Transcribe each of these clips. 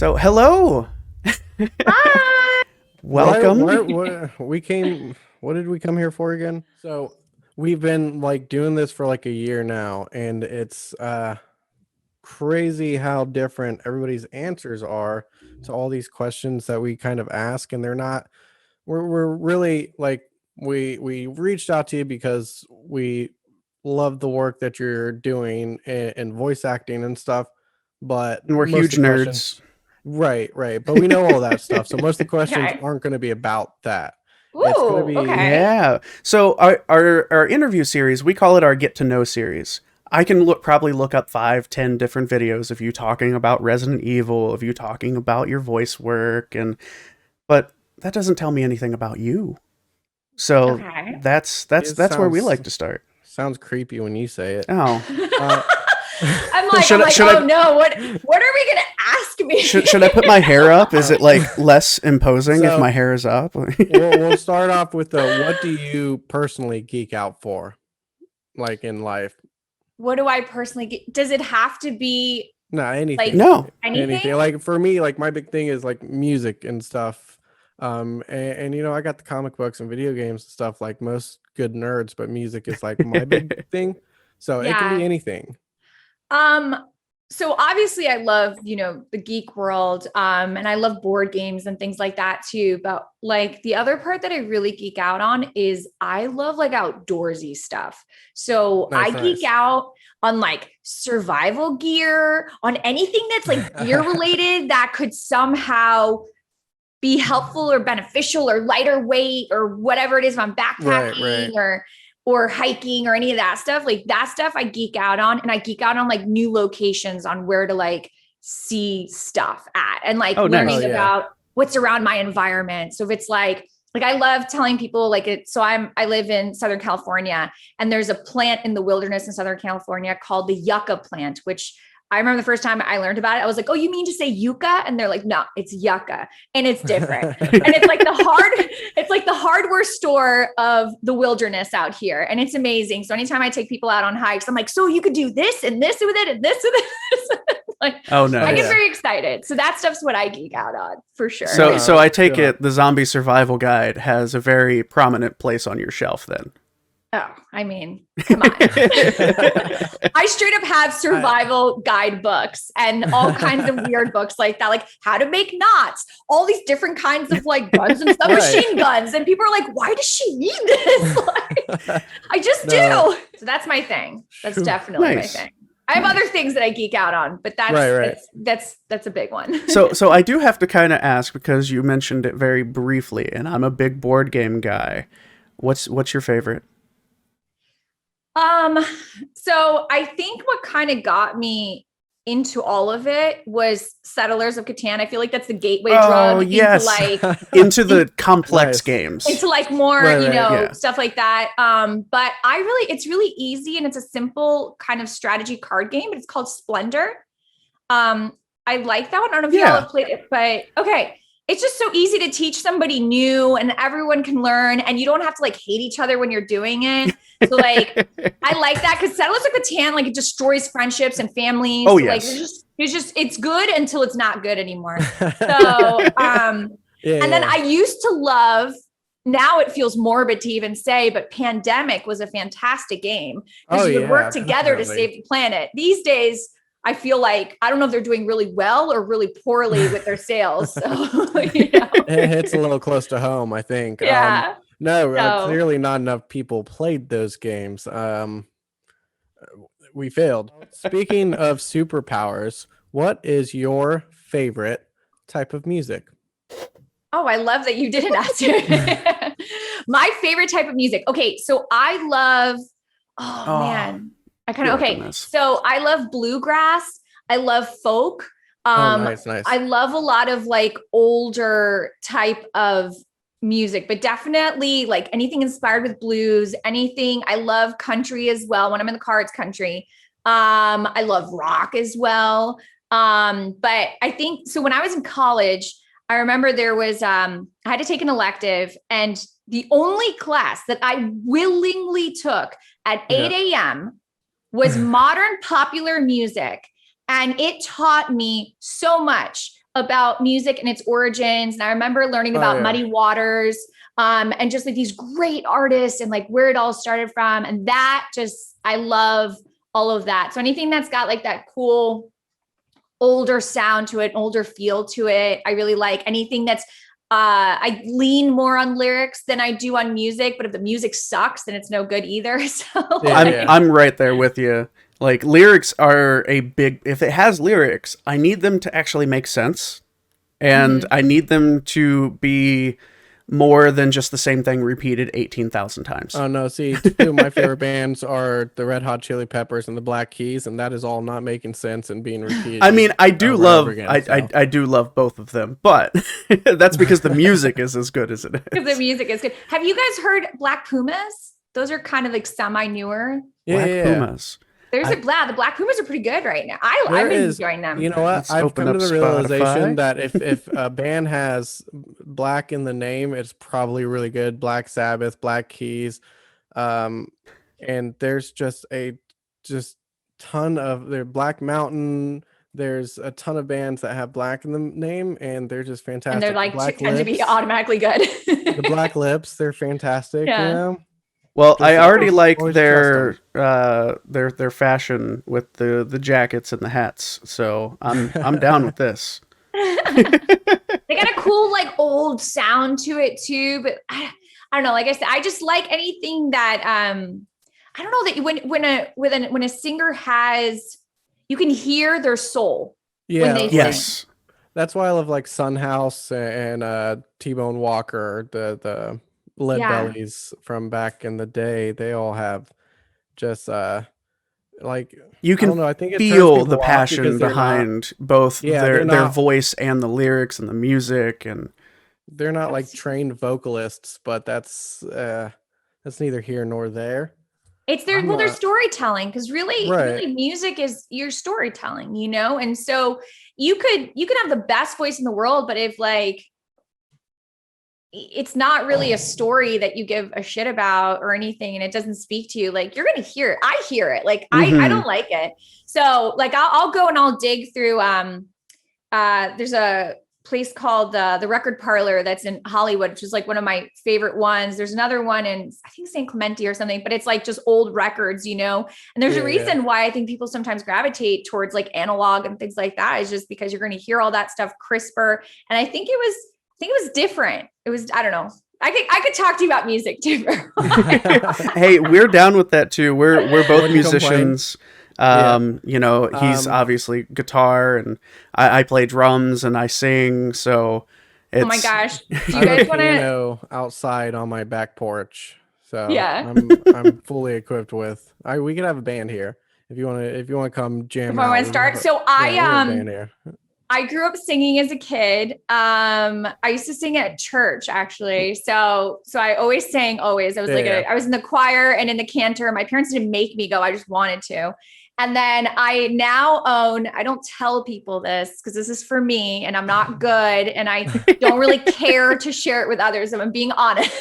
So, hello. Hi. Welcome. What did we come here for again? So we've been like doing this for like a year now, and it's crazy how different everybody's answers are to all these questions that we kind of ask, and they're not. We're really like we reached out to you because we love the work that you're doing and voice acting and stuff, but And we're most huge of the nerds. questions. Right. But we know all that stuff. So most of the questions Okay. aren't going to be about that. It's going to Ooh, be okay. Yeah. So our interview series, we call it our Get to Know series. I can probably look up 5-10 different videos of you talking about Resident Evil, of you talking about your voice work, but that doesn't tell me anything about you. So Okay. that's where we like to start. sounds creepy when you say it. Oh. Uh, I'm like, Should I- oh no, what are we gonna ask me? Should I put my hair up? Is it like less imposing if So- my hair is up? we'll start off with what do you personally geek out for, like in life? What do I personally get? Does it have to be No, anything. like No. anything? Like for me, like my big thing is like music and stuff. And you know, I got the comic books and video games and stuff like most good nerds, but music is like my big thing. So it can be Yeah. anything. So obviously I love, the geek world, and I love board games and things like that too. But like the other part that I really geek out on is I love like outdoorsy stuff. So Nice. I geek out on like survival gear, on anything that's like gear related that could somehow be helpful or beneficial or lighter weight or whatever it is if I'm backpacking or hiking or any of that stuff. Like that stuff I geek out on, and I geek out on like new locations on where to like see stuff at and like learning about what's around my environment. So if it's like I love telling people like it. So I live in Southern California, and there's a plant in the wilderness in Southern California called the yucca plant, which I remember the first time I learned about it, I was like, oh, you mean to say yucca? And they're like, no, it's yucca. And it's different. And it's like the hardware store of the wilderness out here. And it's amazing. So anytime I take people out on hikes, I'm like, so you could do this and this with it and this with it. Like, oh no. I get very excited. So that stuff's what I geek out on for sure. So I take it the zombie survival guide has a very prominent place on your shelf then. Oh, I mean, come on. I straight up have survival guidebooks and all kinds of weird books like that, like how to make knots, all these different kinds of like guns and stuff, machine guns. And people are like, why does she need this? Like, I just do. So that's my thing. That's definitely my thing. I have other things that I geek out on, but that's a big one. So I do have to kind of ask, because you mentioned it very briefly, and I'm a big board game guy. What's your favorite? So I think what kind of got me into all of it was Settlers of Catan. I feel like that's the gateway drug yes. into the complex games, into like more, stuff like that. But it's really easy, and it's a simple kind of strategy card game, but it's called Splendor. I like that one. I don't know if y'all have played it, but okay. It's just so easy to teach somebody new, and everyone can learn, and you don't have to like hate each other when you're doing it. So like, I like that, because Settlers of Catan, like it destroys friendships and families. Oh, so, yes. Like, it's good until it's not good anymore. So, and then I used to love, now it feels morbid to even say, but Pandemic was a fantastic game because you would work together to save the planet. These days, I feel like, I don't know if they're doing really well or really poorly with their sales. So, It hits a little close to home, I think. Yeah. Clearly not enough people played those games. We failed. Speaking of superpowers, what is your favorite type of music? Oh, I love that you didn't ask it. My favorite type of music. Okay, so I love, man. So I love bluegrass. I love folk. Nice. I love a lot of like older type of music, but definitely like anything inspired with blues, anything. I love country as well. When I'm in the car, it's country. I love rock as well. But I think, so when I was in college, I remember there was, I had to take an elective, and the only class that I willingly took at 8 a.m. was modern popular music. And it taught me so much about music and its origins. And I remember learning about Muddy Waters, and just like these great artists and like where it all started from. And that just, I love all of that. So anything that's got like that cool older sound to it, older feel to it, I really like. Anything that's I lean more on lyrics than I do on music, but if the music sucks, then it's no good either. So I'm right there with you. Like, lyrics are a big, if it has lyrics, I need them to actually make sense. And I need them to be more than just the same thing repeated 18,000 times. Oh no, see, two of my favorite bands are the Red Hot Chili Peppers and the Black Keys, and that is all not making sense and being repeated. I mean, I do love again, I do love both of them, but that's because the music is as good as it is. Because the music is good. Have you guys heard Black Pumas? Those are kind of like semi-newer. Black Pumas. There's the Black Pumas are pretty good right now. I've been enjoying them. You know what? I've come to the realization that if a band has black in the name, it's probably really good. Black Sabbath, Black Keys, and there's just ton of their Black Mountain. There's a ton of bands that have black in the name, and they're just fantastic. And they're like tend to be automatically good. The Black Lips, they're fantastic. Yeah. You know? Well, I already like their fashion with the jackets and the hats, so I'm down with this. They got a cool like old sound to it too, but I don't know. Like I said, I just like anything that I don't know, that when a singer has, you can hear their soul. Yeah. When they sing. That's why I love like Sunhouse and T-Bone Walker, the Lead Bellies from back in the day. They all have just like, you can I think feel the passion behind both their voice and the lyrics and the music, and they're not like trained vocalists, but that's neither here nor there. It's their storytelling, because really music is your storytelling, you know? And so you could have the best voice in the world, but if like it's not really a story that you give a shit about or anything, and it doesn't speak to you, like you're going to hear it. I hear it. Like, I don't like it. So like, I'll go and I'll dig through, there's a place called the Record Parlor that's in Hollywood, which is like one of my favorite ones. There's another one in, I think, St. Clemente or something, but it's like just old records, you know? And there's a reason why I think people sometimes gravitate towards like analog and things like that, is just because you're going to hear all that stuff crisper. And I think it was different. It was, I don't know. I could talk to you about music too. Hey, we're down with that too. We're both musicians. You know, he's obviously guitar, and I play drums and I sing. So it's, oh my gosh, do you guys want to outside on my back porch? So yeah, I'm fully equipped with. We could have a band here if you want to come jam. If I want to start, so I grew up singing as a kid. I used to sing at church, actually. So I always sang. I was I was in the choir and in the cantor. My parents didn't make me go. I just wanted to. And then I now own, I don't tell people this because this is for me and I'm not good. And I don't really care to share it with others, if I'm being honest.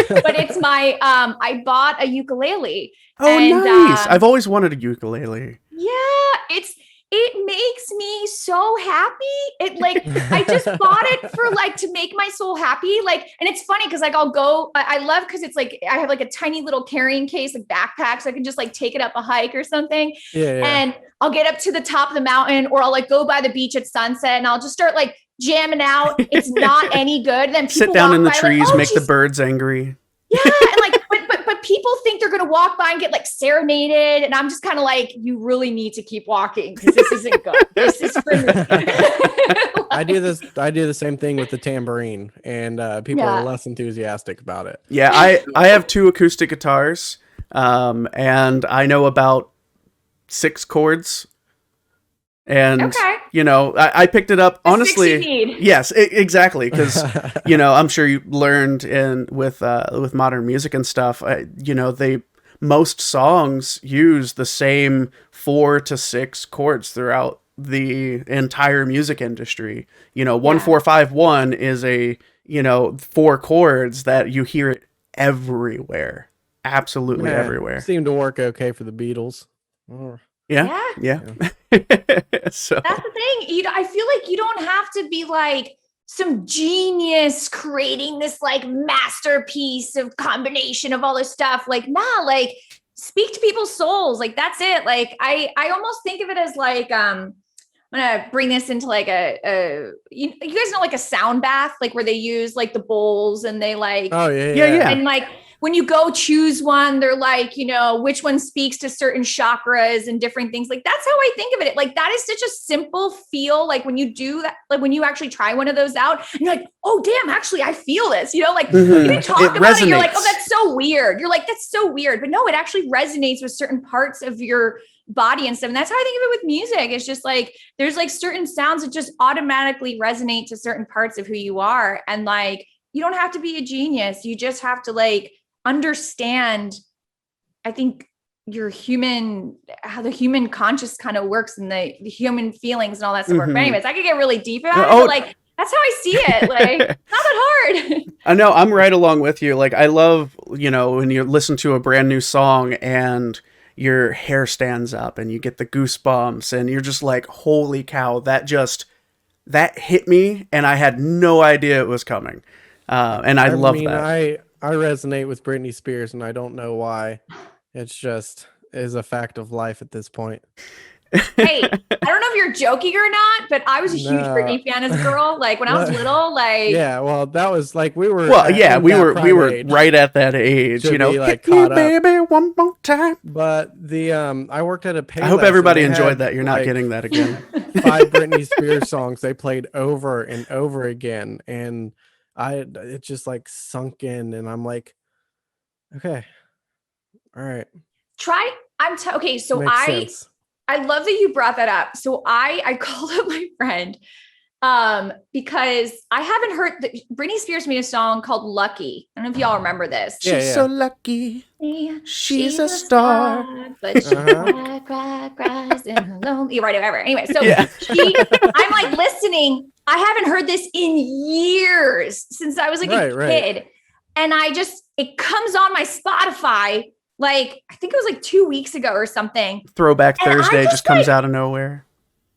But it's my, I bought a ukulele. Oh, nice. I've always wanted a ukulele. Yeah, it makes me so happy. It like, I just bought it for like, to make my soul happy. Like, and it's funny because like, I love, cause it's like, I have like a tiny little carrying case, like backpack. So I can just like take it up a hike or something. Yeah. And I'll get up to the top of the mountain, or I'll like go by the beach at sunset and I'll just start like jamming out. It's not any good. Then people sit down in the trees, like, make the birds angry. Yeah. And like, but people think they're going to walk by and get like serenaded. And I'm just kind of like, you really need to keep walking because this isn't good. This is for me. I do the same thing with the tambourine, and people are less enthusiastic about it. Yeah. I have 2 acoustic guitars, and I know about 6 chords. And, you know, I picked it up, honestly. Yes, exactly. Because, you know, I'm sure you learned with modern music and stuff, you know, most songs use the same 4 to 6 chords throughout the entire music industry. You know, 1-4-5-1 is a, you know, 4 chords that you hear it everywhere. Absolutely everywhere. Seemed to work okay for the Beatles. Yeah. So That's the thing. I feel like you don't have to be like some genius creating this like masterpiece of combination of all this stuff. Like, nah, like speak to people's souls. Like that's it. Like I almost think of it as like I'm gonna bring this into like you guys know like a sound bath, like where they use like the bowls and they like yeah. and like when you go choose one, they're like, which one speaks to certain chakras and different things. Like that's how I think of it. Like that is such a simple feel. Like when you do that, like when you actually try one of those out and you're like, oh damn, actually I feel this, like you can talk about it. You're like, oh, that's so weird. You're like, that's so weird. But no, it actually resonates with certain parts of your body and stuff. And that's how I think of it with music. It's just like, there's like certain sounds that just automatically resonate to certain parts of who you are. And like, you don't have to be a genius. You just have to like understand, I think how the human conscious kind of works and the human feelings and all that stuff. But anyways, I could get really deep about it, but like, that's how I see it. Like, not that hard. I know, I'm right along with you. Like, I love, when you listen to a brand new song and your hair stands up and you get the goosebumps and you're just like, holy cow, that hit me and I had no idea it was coming. And I love that. I resonate with Britney Spears and I don't know why. It's just is a fact of life at this point. Hey, I don't know if you're joking or not, but I was a huge Britney fan as a girl. Like when I was little, like yeah, well, that was like we were. Well, yeah, we were right at that age, Be, like, hit me, baby, one more time. But the I worked at a Payless. I hope everybody enjoyed that. You're not getting that again. 5 Britney Spears songs they played over and over again, and it just like sunk in, and I'm like, okay, all right. Okay, so Makes sense. I love that you brought that up. So I called up my friend because I haven't heard Britney Spears made a song called Lucky. I don't know if y'all remember this. She's so lucky. She's a star. But she cries in her lonely. Right, whatever. Anyway, so I'm like listening. I haven't heard this in years since I was like a kid. And it comes on my Spotify. Like, I think it was like 2 weeks ago or something. Throwback Thursday just comes out of nowhere.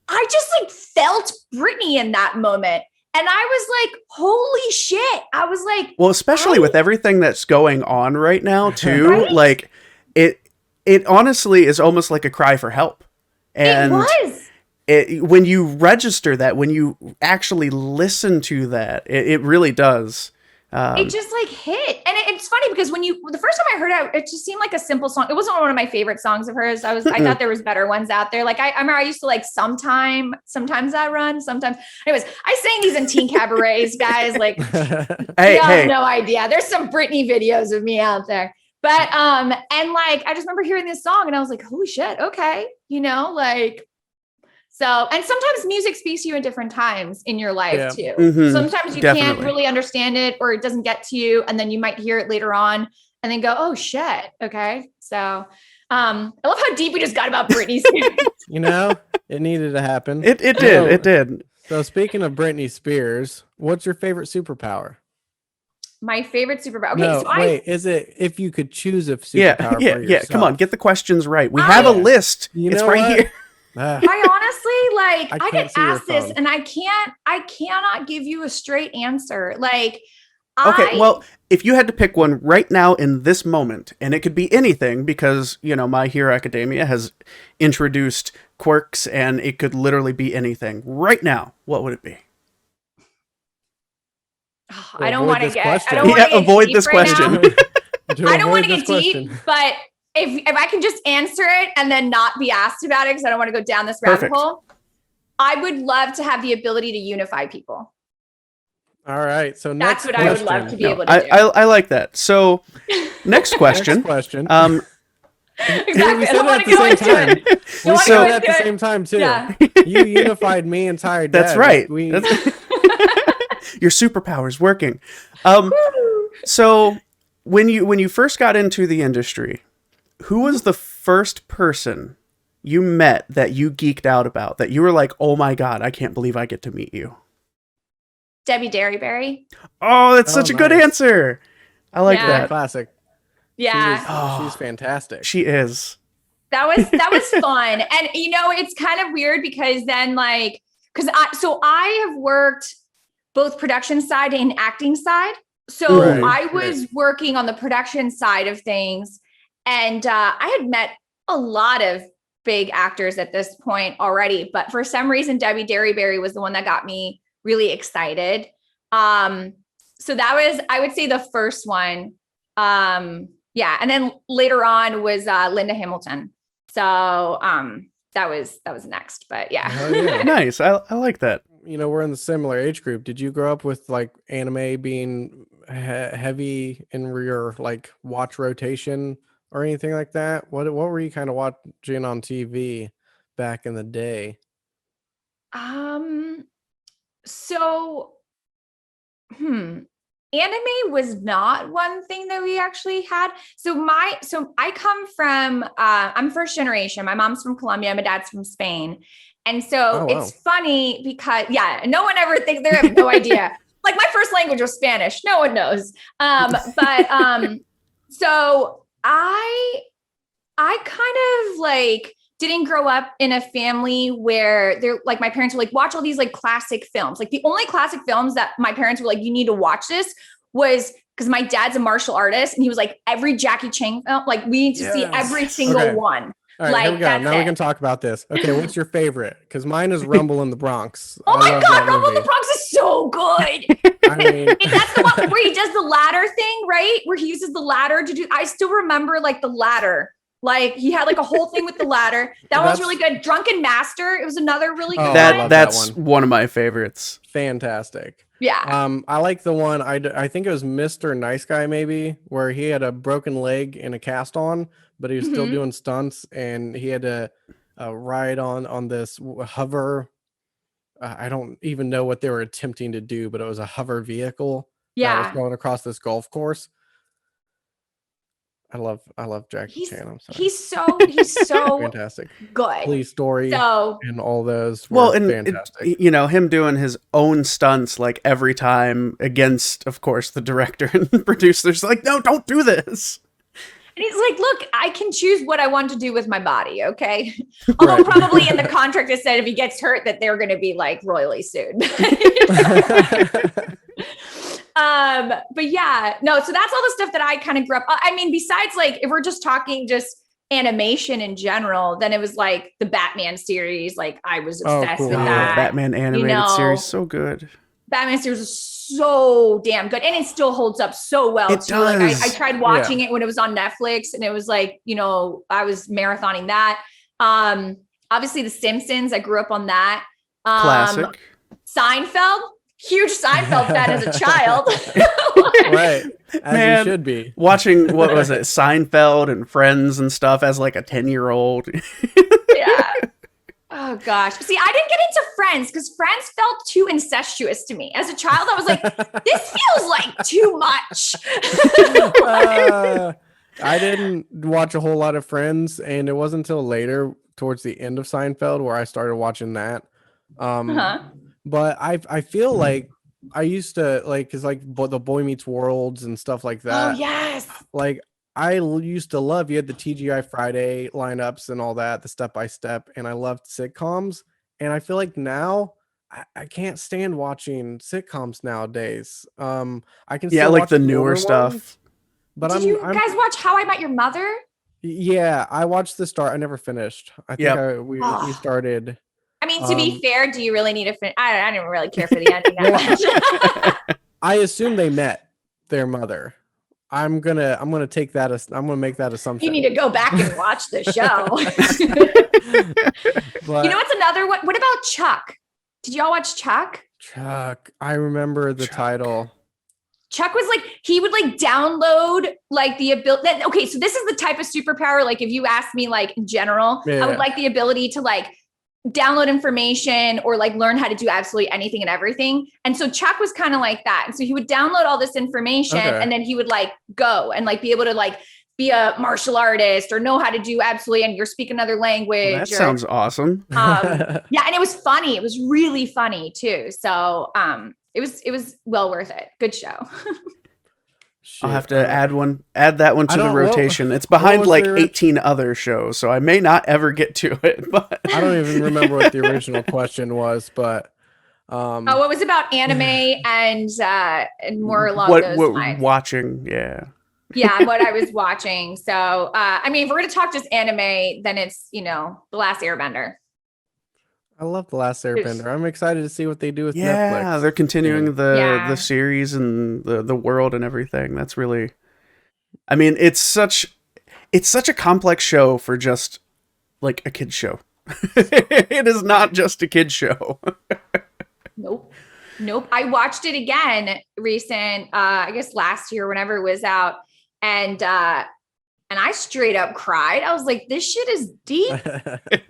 I just like felt Britney in that moment. And I was like, holy shit. I was like, well, especially with everything that's going on right now too, right? Like it honestly is almost like a cry for help. And it was. When you register that, when you actually listen to that, it really does. It just like hit. And it's funny because the first time I heard it, it just seemed like a simple song. It wasn't one of my favorite songs of hers. I thought there was better ones out there. Like I remember I used to like sometimes I run, sometimes. Anyways, I sang these in teen cabarets, guys. Like, you have no idea. There's some Britney videos of me out there. But, and like, I just remember hearing this song and I was like, holy shit. Okay. So, and sometimes music speaks to you at different times in your life too. Mm-hmm. Sometimes you can't really understand it or it doesn't get to you. And then you might hear it later on and then go, oh shit. Okay. So, I love how deep we just got about Britney Spears. It needed to happen. It did. So speaking of Britney Spears, what's your favorite superpower? My favorite superpower. Okay, is it if you could choose a superpower for yourself? Yeah. Come on, get the questions right. We have a list. It's right here. I honestly I get asked this and I cannot give you a straight answer. Like, okay, well, if you had to pick one right now in this moment, and it could be anything because, My Hero Academia has introduced quirks and it could literally be anything. Right now, what would it be? I don't want to get avoid this question. I don't want to get deep, but if I can just answer it and then not be asked about it because I don't want to go down this rabbit hole, I would love to have the ability to unify people. All right. So that's what I would love to be able to do. I like that. So next question. Exactly. I don't want to go into it. We said it at the same time too. Yeah. You unified me and Tired Dad. That's right. Your superpower's working. So when you first got into the industry, who was the first person you met that you geeked out about, that you were like, oh my God, I can't believe I get to meet you? Debbie Derryberry. Oh, that's such a good answer. I like that. Classic. Yeah. She's fantastic. She is. That was fun. And you know, it's kind of weird because then like, I have worked both production side and acting side. So I was working on the production side of things, and I had met a lot of big actors at this point already, but for some reason, Debbie Derryberry was the one that got me really excited. So that was, I would say, the first one. Yeah, and then later on was Linda Hamilton. So that was next, but yeah. Nice. I like that. You know, we're in the similar age group. Did you grow up with like anime being heavy in your like watch rotation or anything like that? What were you kind of watching on TV back in the day? So anime was not one thing that we actually had. So I come from I'm first generation. My mom's from Colombia, my dad's from Spain. And so it's funny because no one ever thinks, they have no idea. Like my first language was Spanish. No one knows. So I kind of like didn't grow up in a family where they're like, my parents were like, watch all these like classic films. Like the only classic films that my parents were like, you need to watch this was because my dad's a martial artist and he was like, every Jackie Chan film, like we need to see every single one. All right, like, here we go. Now we can talk about this. Okay, what's your favorite? Because mine is Rumble in the Bronx. Oh my God, Rumble in the Bronx is so good. I mean, that's the one where he does the ladder thing, right? Where he uses the ladder to do. I still remember like the ladder. Like he had like a whole thing with the ladder. That one's really good. Drunken Master. It was another really good one. That's one of my favorites. Fantastic. Yeah. I like the one, I think it was Mr. Nice Guy maybe, where he had a broken leg and a cast on, but he was still doing stunts, and he had to ride on this hover. I don't even know what they were attempting to do, but it was a hover vehicle that was going across this golf course. I love Jackie Chan. I'm sorry. He's so fantastic. Good. Police Story and all those. Well, and fantastic. You know, him doing his own stunts like every time against, of course, the director and producers. Like, no, don't do this. And he's like, look, I can choose what I want to do with my body. Okay. Although probably in the contract it said if he gets hurt that they're going to be like royally sued. But yeah, no, so that's all the stuff that I kind of grew up. I mean, besides like, if we're just talking just animation in general, then it was like the Batman series. Like I was obsessed with that. Batman animated series. So good. Batman series was so damn good. And it still holds up so well. It does. Like I tried watching it when it was on Netflix, and it was like, you know, I was marathoning that. Obviously The Simpsons, I grew up on that. Classic. Seinfeld. Huge Seinfeld fan as a child. Right. As you should be. Watching, what was it, Seinfeld and Friends and stuff as like a 10-year-old. Yeah. Oh gosh. See, I didn't get into Friends because Friends felt too incestuous to me. As a child, I was like, this feels like too much. I didn't watch a whole lot of Friends, and it wasn't until later towards the end of Seinfeld where I started watching that. But I feel like I used to like, cause like the Boy Meets Worlds and stuff like that. Oh yes. Like I used to love, you had the TGI Friday lineups and all that, the step by step. And I loved sitcoms. And I feel like now I can't stand watching sitcoms nowadays. I can still like watch the newer stuff. Ones, but Did you guys watch How I Met Your Mother? Yeah, I watched the start. I never finished. I think we started. I mean, to be fair, do you really need to finish? I didn't really care for the ending that much. I assume they met their mother. I'm gonna take that as I'm gonna make that assumption. You need to go back and watch the show. But, you know what's another one? What about Chuck? Did y'all watch Chuck? Chuck, I remember the title. Chuck was like, he would like download like the ability. Okay, so this is the type of superpower. Like if you ask me, like in general, I would like the ability to like download information or like learn how to do absolutely anything and everything. And so Chuck was kind of like that. And so he would download all this information and then he would like go and like be able to like be a martial artist or know how to do absolutely, and speak another language. That sounds awesome. Yeah. And it was funny. It was really funny too. So it was well worth it. Good show. I'll have to add that one to the don't- rotation. It's what behind was like the 18 other shows, so I may not ever get to it. But I don't even remember what the original question was, but Oh, it was about anime and more along what those lines. watching? Yeah. Yeah, what I was watching. So, I mean, if we're going to talk just anime, then it's, The Last Airbender. I love The Last Airbender. I'm excited to see what they do with Yeah, Netflix. they're continuing the Yeah. series and the world and everything. That's really, I mean, it's such a complex show for just like a kid show. It is not just a kid show. Nope. I watched it again I guess last year, whenever it was out. And I straight up cried. I was like, this shit is deep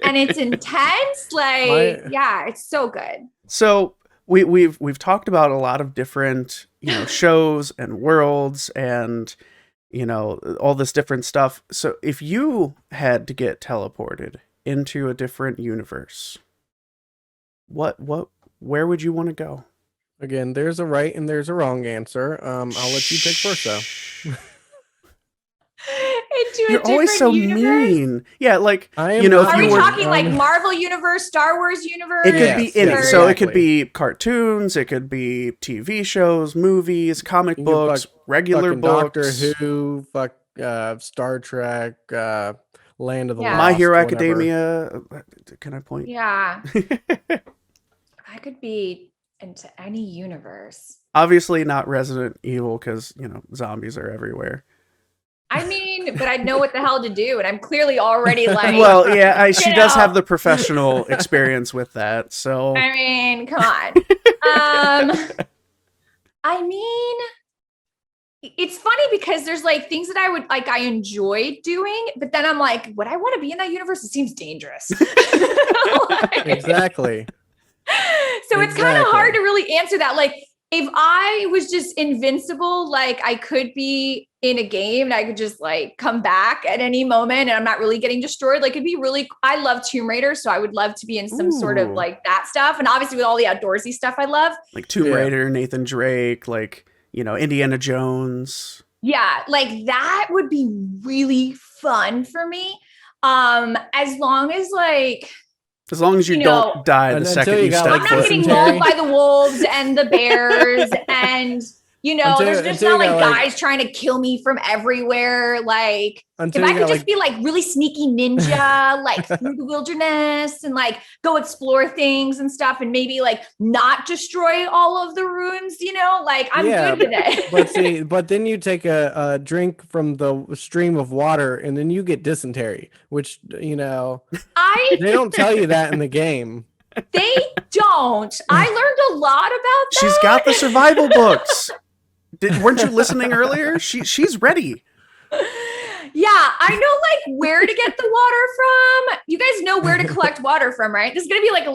and it's intense. Like, yeah, it's so good. So we've talked about a lot of different, shows and worlds and, all this different stuff. So if you had to get teleported into a different universe, where would you want to go? Again, there's a right and there's a wrong answer. I'll let you pick first, though. You're always so mean. Yeah, like I if Are you we were talking like Marvel universe, Star Wars universe? It could be any. Yes, So it could exactly. be cartoons, it could be TV shows, movies, comic You can books, regular fucking books. Doctor Who, Star Trek, Land of the Yeah. Lost, My Hero whatever. Academia. Can I point? Yeah. I could be into any universe. Obviously not Resident Evil because, zombies are everywhere. I mean, but I know what the hell to do, and I'm clearly already like. Well, yeah, she does know. have the professional experience with that. So I mean, come on. I mean, it's funny because there's like things that I enjoy doing, but then I'm like, would I want to be in that universe? It seems dangerous. Exactly. So it's kind of hard to really answer that. Like, if I was just invincible, like I could be in a game and I could just like come back at any moment and I'm not really getting destroyed. Like, it'd be really, I love Tomb Raider. So I would love to be in some sort of like that stuff. And obviously with all the outdoorsy stuff I love. Like Tomb Raider, Nathan Drake, like, Indiana Jones. Yeah, like that would be really fun for me. As long as you don't die the second you step I'm not getting mauled by the wolves and the bears and there's just not like guys trying to kill me from everywhere. Like if I could just be like really sneaky ninja, like through the wilderness and like go explore things and stuff and maybe like not destroy all of the ruins, like I'm good with it. But then you take a drink from the stream of water and then you get dysentery, which, they don't tell you that in the game. They don't. I learned a lot about that. She's got the survival books. Weren't you listening earlier? She's ready. Yeah, I know like where to get the water from. You guys know where to collect water from, right? This is going to be like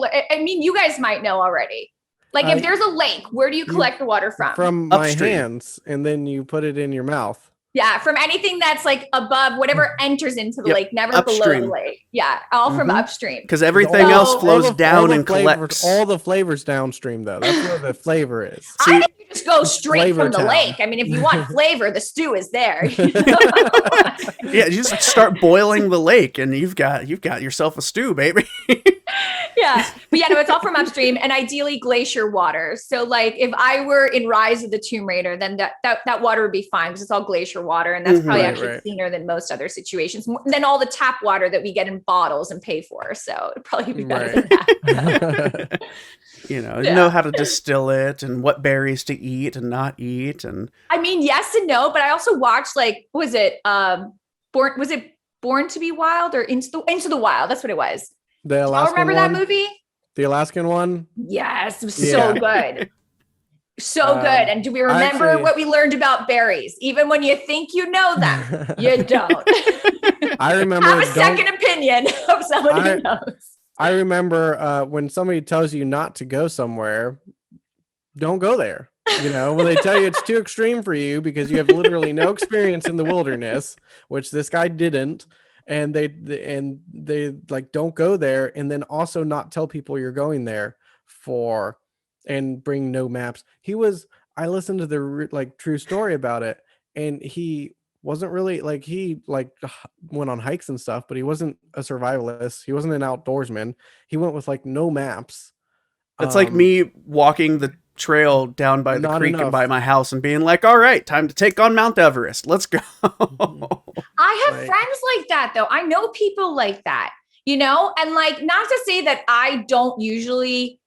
you guys might know already. Like if there's a lake, where do you collect the water from? From my hands, and then you put it in your mouth. Yeah, from anything that's like above whatever enters into the lake, never upstream. Below the lake. Yeah, all from upstream. Because everything else flows down and collects. All the flavors downstream, though. That's where the flavor is. I think you just go straight from the lake. I mean, if you want flavor, the stew is there. Yeah, you just start boiling the lake, and you've got yourself a stew, baby. Yeah, but yeah, no, it's all from upstream and ideally glacier water. So like if I were in Rise of the Tomb Raider, then that water would be fine because it's all glacier water and that's probably cleaner than most other situations. Than all the tap water that we get in bottles and pay for. So it'd probably be better than that. You know how to distill it and what berries to eat and not eat. And I mean, yes and no, but I also watched Born to Be Wild or Into the Wild? That's what it was. The Alaskan remember one? that movie? The Alaskan one? Yes, it was so good. So good. And do we remember what we learned about berries? Even when you think you know them, you don't. I remember. Have a second opinion of somebody who knows. I remember when somebody tells you not to go somewhere, don't go there. When they tell you it's too extreme for you because you have literally no experience in the wilderness, which this guy didn't. And they like don't go there, and then also not tell people you're going there and bring no maps. I listened to the true story about it, and he wasn't really like he went on hikes and stuff, but he wasn't a survivalist. He wasn't an outdoorsman. He went with like no maps. It's like me walking the trail down by the Not creek and enough. by my house and being like, all right, time to take on Mount Everest. Let's go. I have Like- friends like that though. I know people like that, you know, and like, not to say that I don't usually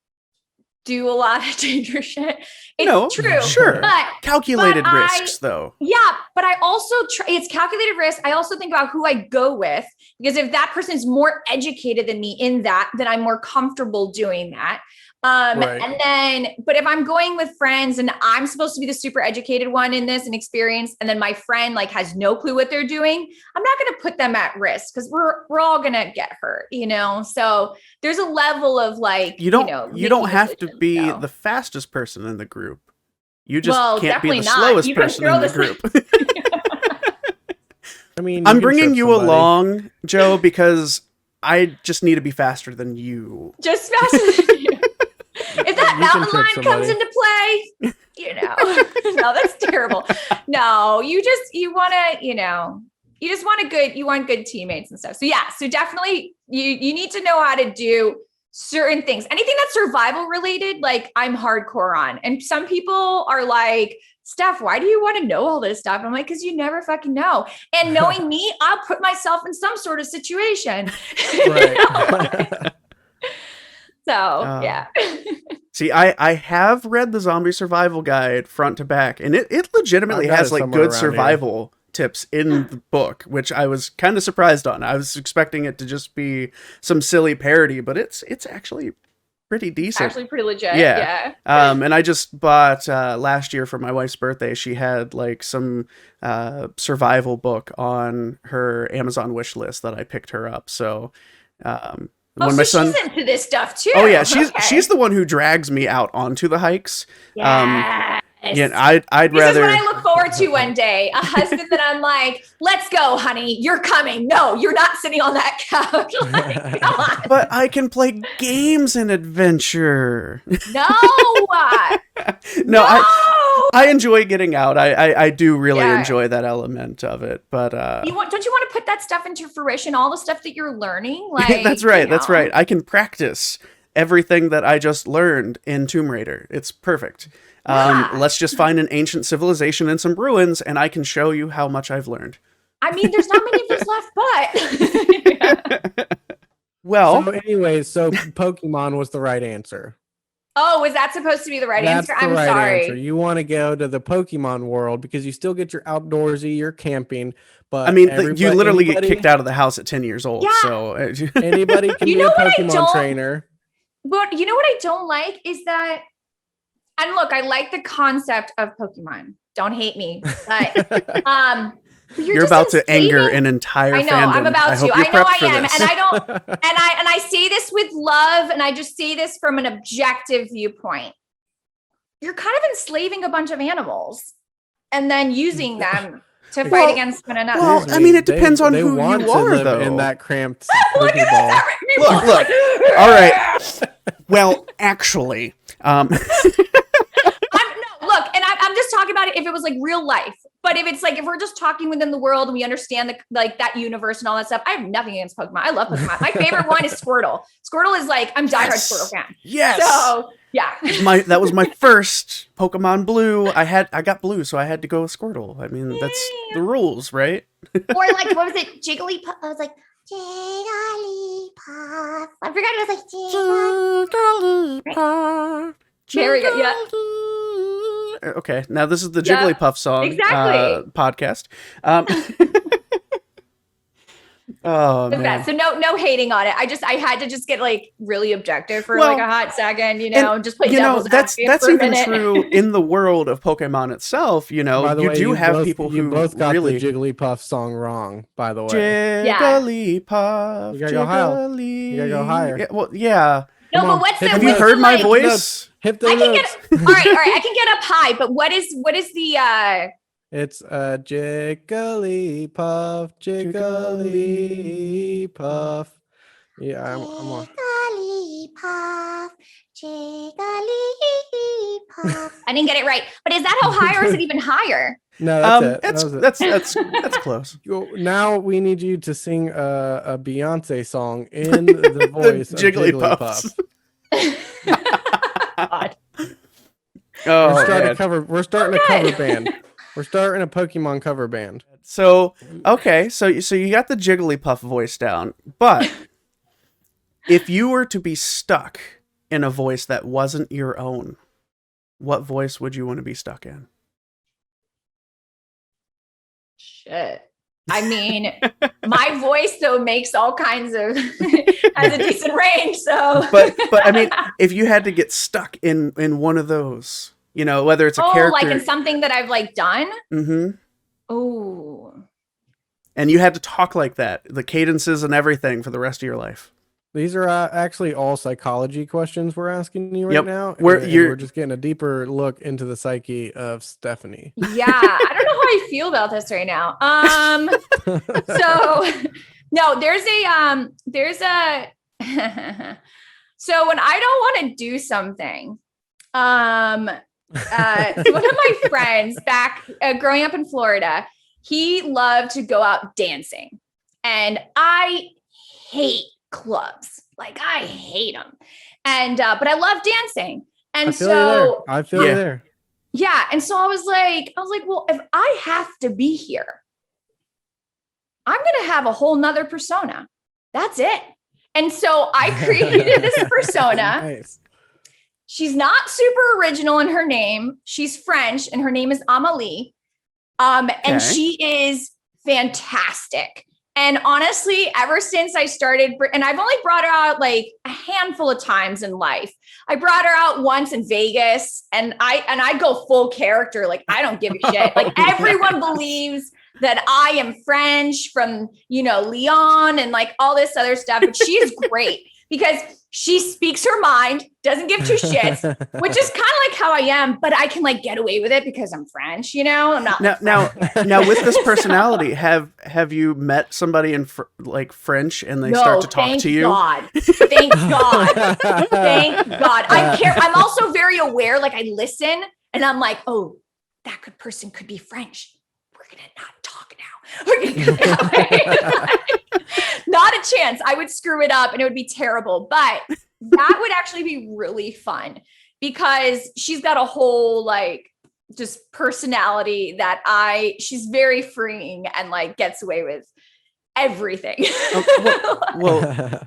do a lot of dangerous shit. It's No, true. sure. But Calculated But risks, though. yeah, but I also it's calculated risk. I also think about who I go with, because if that person's more educated than me in that, then I'm more comfortable doing that. Right. And then, but if I'm going with friends and I'm supposed to be the super educated one in this and experienced, and then my friend like has no clue what they're doing, I'm not going to put them at risk because we're all going to get hurt, you know? So there's a level of like, You don't making have to decisions, be so. the fastest person in the group. You just Well, can't be the definitely not. slowest You can person throw in the the group. I mean, I'm you can bringing trip you somebody. along, Joe, because I just need to be faster than you. Just faster than you. If that You can mountain trip line comes somebody. into play, you know, no, that's terrible. No, you want to, you just want you want good teammates and stuff. So yeah, so definitely you need to know how to do certain things. Anything that's survival related, like I'm hardcore on. And some people are like, Steph, why do you want to know all this stuff? I'm like, because you never fucking know. And knowing me, I'll put myself in some sort of situation. Right. So yeah. See, I have read the Zombie Survival Guide front to back, and it legitimately I've got has it like somewhere good around survival tips in the book, which I was kind of surprised on. I was expecting it to just be some silly parody, but it's actually pretty decent. Actually pretty legit. Yeah. Yeah. And I just bought last year for my wife's birthday. She had like some survival book on her Amazon wish list that I picked her up. So when my son, she's into this stuff too. oh yeah, she's Okay. the one who drags me out onto the hikes. Yes. Yeah, I'd This rather. is what I look forward to one day. A husband that I'm like, let's go, honey. You're coming. No, you're not sitting on that couch. Like, come on. But I can play games in adventure. No. No, I enjoy getting out. I do really Yeah. enjoy that element of it. But don't you want to put that stuff into fruition? All the stuff that you're learning? Like that's right. That's know. right. I can practice everything that I just learned in Tomb Raider. It's perfect. Yeah. Let's just find an ancient civilization and some ruins, and I can show you how much I've learned. I mean, there's not many of those left, but Well, So anyways, so Pokemon was the right answer. oh, was that supposed to be the right That's answer? the I'm right sorry. answer. You want to go to the Pokemon world because you still get your outdoorsy, your camping, but I mean, you literally get kicked out of the house at 10 years old. Yeah. So Anybody can You be know a what I Pokemon don't- trainer. But you know what I don't like is that, and look, I like the concept of Pokemon. Don't hate me, but you're just about to anger enslaving- an entire I know fandom. I'm about I to. hope I you're know prepped I for am, this. and I don't, and I say this with love, and I just say this from an objective viewpoint. You're kind of enslaving a bunch of animals, and then using them to fight Well- against one another. well, I mean, it depends on who want you to are, live though. in that cramped Look at Pokeball. this! Look. All right. Well, actually, Look, and I'm just talking about it if it was like real life. But if it's like, if we're just talking within the world and we understand that universe and all that stuff, I have nothing against Pokemon. I love Pokemon. My favorite one is Squirtle. Squirtle is like, I'm diehard Yes. Squirtle fan. yes. So yeah. That was my first Pokemon Blue. I got Blue, so I had to go with Squirtle. I mean, that's the rules, right? Or like, what was it? Jigglypuff. I was like, Jigglypuff. I forgot it was like Jigglypuff. Very good, yeah. Okay, now this is the Yeah, Jigglypuff song exactly. podcast. Oh The man. best. So no hating on it. I had to just get like really objective for Well, like a hot second, and just play You know, devil's that's advocate for a even minute. true in the world of Pokemon itself. You know, By the you way, do have both, people you who both got really the Jigglypuff song wrong, by the way. Jigglypuff. You gotta go higher. Jiggly. You gotta go higher. Yeah, well, yeah. No, Come but on. what's the Have Have you what's heard the, my like, voice? Hit the I can notes. get all right. I can get up high, but what is the It's a Jigglypuff, Jigglypuff. Yeah, I'm on. Jigglypuff, Jigglypuff. I didn't get it right. But is that how high or is it even higher? No, that's it. That was it. That's close. Now we need you to sing a Beyonce song in the voice of Jigglypuffs. God. Oh, We're starting man. We're starting a cover band. We're starting a Pokemon cover band. So okay, so you got the Jigglypuff voice down, but if you were to be stuck in a voice that wasn't your own, what voice would you want to be stuck in? Shit. I mean, my voice though makes all kinds of has a decent range. So, but I mean, if you had to get stuck in one of those, you know, whether it's a character, like in something that I've like done. Mm-hmm. Oh. And you had to talk like that, the cadences and everything for the rest of your life. These are actually all psychology questions we're asking you right now. We're just getting a deeper look into the psyche of Stephanie. Yeah, I don't know how I feel about this right now. So no, there's a so when I don't want to do something, one of my friends back growing up in Florida, he loved to go out dancing, and I hate clubs. Like I hate them. And, but I love dancing. And I feel you there. Yeah. And so I was like, well, if I have to be here, I'm going to have a whole nother persona. That's it. And so I created this persona. Nice. She's not super original in her name. She's French and her name is Amélie. And she is fantastic. And honestly, ever since I started, and I've only brought her out like a handful of times in life. I brought her out once in Vegas, and I go full character. Like I don't give a shit. Like everyone believes that I am French from, Lyon and like all this other stuff. But she is great because she speaks her mind, doesn't give two shits, which is kind of like how I am, but I can like get away with it because I'm French, I'm not. Now with this personality, have you met somebody in French and they start to talk to you? Thank God. Thank God. I'm also very aware. Like I listen and I'm like, oh, that person could be French. We're going to not talk now. We're going to not a chance. I would screw it up and it would be terrible, but that would actually be really fun because she's got a whole like just personality that she's very freeing and like gets away with everything. Well,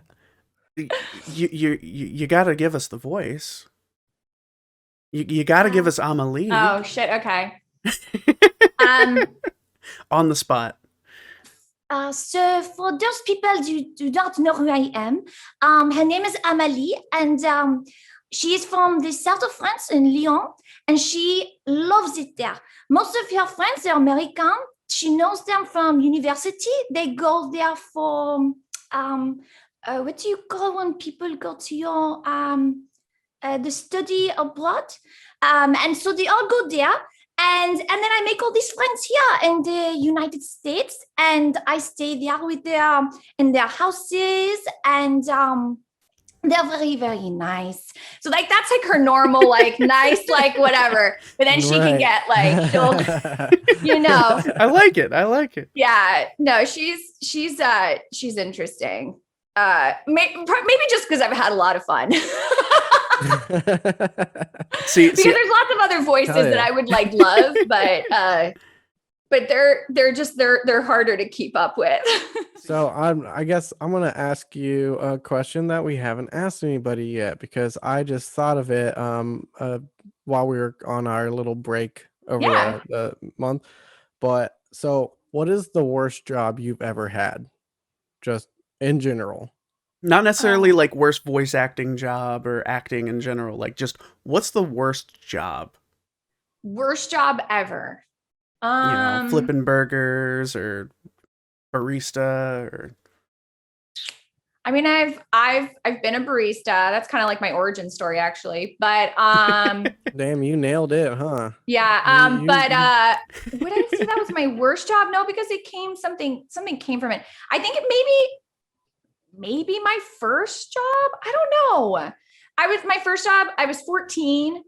you got to give us the voice. You got to give us Amélie. Oh shit. Okay. On the spot. So for those people who do not know who I am, her name is Amélie, and she is from the south of France in Lyon, and she loves it there. Most of her friends are American. She knows them from university. They go there for, what do you call when people go to your, the study abroad? And so they all go there. And then I make all these friends here in the United States, and I stay there with them in their houses, and they're very, very nice. So like that's like her normal, like nice, like whatever. But then she can get like, I like it. Yeah, no, she's interesting. Maybe just because I've had a lot of fun. See, because there's lots of other voices that I would like love, but they're harder to keep up with. So I guess I'm gonna ask you a question that we haven't asked anybody yet because I just thought of it while we were on our little break over the month. But so, what is the worst job you've ever had, just in general? Not necessarily like worst voice acting job or acting in general. Like just what's the worst job? Worst job ever. Flipping burgers or barista or. I mean, I've been a barista. That's kind of like my origin story, actually. But damn, you nailed it, huh? Yeah. Would I say that was my worst job? No, because something came from it. I think it maybe my first job. I don't know. I was 14.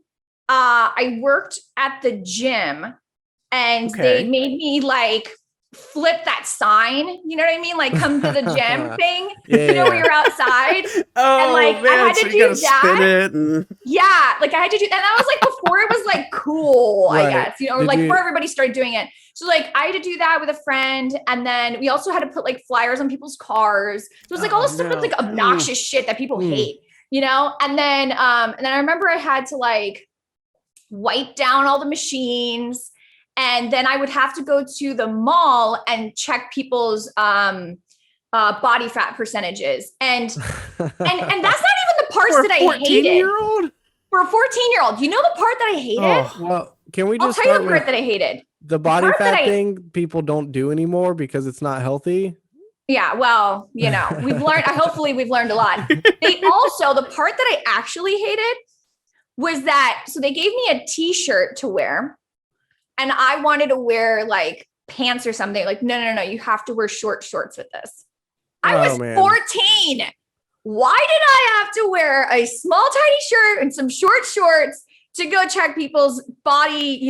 I worked at the gym and Okay. they made me like flip that sign. You know what I mean? Like come to the gym thing. Where you're outside. Oh, and like man, I had so to you do gotta that. spin it. And... Yeah, like I had to do, and that was like before it was like cool, I Right. guess, or like before everybody started doing it. So like I had to do that with a friend, and then we also had to put like flyers on people's cars. So it was like all this stuff that's like obnoxious shit that people hate, And then I remember I had to like wipe down all the machines, and then I would have to go to the mall and check people's body fat percentages, and that's not even the parts that I hated. 14-year-old? For a 14-year-old, you know the part that I hated? Oh. Well, can we I'll just tell you start the part with that I hated. the body part that fat I- thing people don't do anymore because it's not healthy? Yeah, well, we've learned, hopefully we've learned a lot. They also, the part that I actually hated was that, so they gave me a t-shirt to wear, and I wanted to wear like pants or something. Like, no, you have to wear short shorts with this. I was 14. Why did I have to wear a small, tiny shirt and some short shorts to go check people's body,